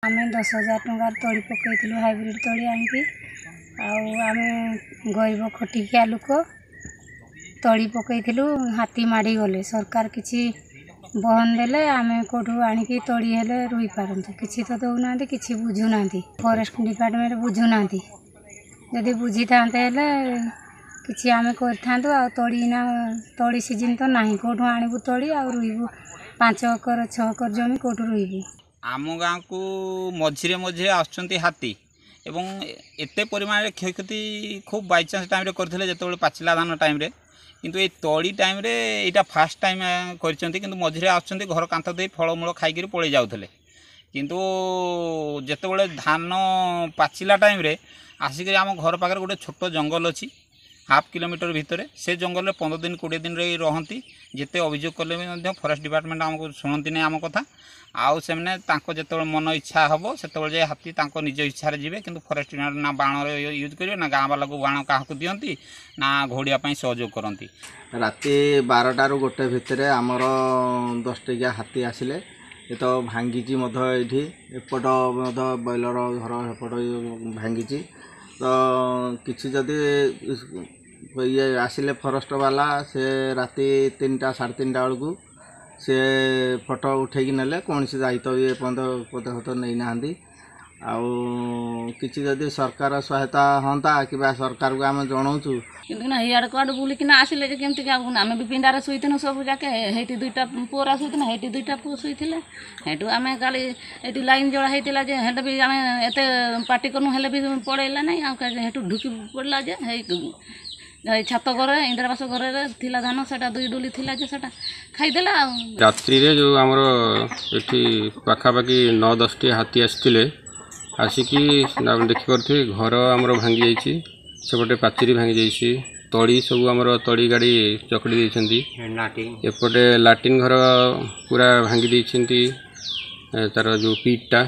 आम 10,000 टंकार तोड़ी पकईलु हाइब्रिड तोड़ी आनिकी आम गरीब खटिकिया लोक तोड़ी पकईलु हाथी माड़ी गले सरकार किसी बहन देले आम कौटू आणिकी तोड़ी हेले रुई पारंतु किसी तो दौना किसी बुझुना फॉरेस्ट डिपार्टमेंट बुझुना जदि बुझी था किसी आम कर तोड़ी सीजन तो ना कौटू आणबू तोड़ी आ रुईबू 5 एकर 6 एकर जमी कौटू रुईबू। आम गाँव को मझे मझे आसुँच हाथी एवं एते परिमाण क्षयक्षति खूब बाईचान्स टाइम करते जो पाचिला धान टाइम किंतु ये तोड़ी टाइम यहाँ फास्ट टाइम कर मझे आसुँच घर कांथ दे फलमूल खाई पलि जाते किंतु जिते धान पाचिला टाइम आसिक आम घर पाखे गोटे छोट जंगल अच्छी 1/2 किलोमीटर भितर से जंगल 15 दिन 20 दिन रहती जिते अभियोग कले फॉरेस्ट डिपार्टमेंट आमको शुणती नहीं आम कथा आउ से जो मन इच्छा हम से हाथी निज इच्छा जी कि फॉरेस्ट डिपार्टमेंट ना बाण यूज कर ना गाँव वाला को बाण क्या दिखती ना घोड़िया सहयोग करती। राति 12 ରୁ 1 भितर आमर 10 टिकिया हाथी आसिले ये तो भांगी ये एपट बॉयलर घर एपट भांगी तो किसी जदि ये आसिले फॉरेस्ट वाला से राति 3टा 3:30 बेलू से फोटो उठेकी नेले कौन से दायित्व ये पदक्षेप नहीं ना किसी जदि सरकार सहायता हाँ कि सरकार को आम जनाऊँ कितना हियाड़ कड़ बुलिकिना आसिले केमती आम भी पिंडारे शुईन सब जाके हेटी 2टा पुअरा शुईना हेटी 2टा पुओ शुईले हेटू आम काली ये लाइन जड़ा होता है भी आम एत पार्टी करूँ हेले भी पड़ेला ना हेटू ढुकी पड़ा छात घर इंदिरावास घर थिला धान से 2 डुली थिला जे सेटा खाईदेला। रात्रि रे जो आमर एठी पाखापाखि 9-10 टी हाथी आसते आसिकी देखिपे घर आमर भांगी जाइए सेपटे पाचेरी भांगी जाइए तड़ी सब आमर तड़ी गाड़ी चकड़ी देती एपटे लाट्रिन घर पूरा भांगी देती तार जो पिटा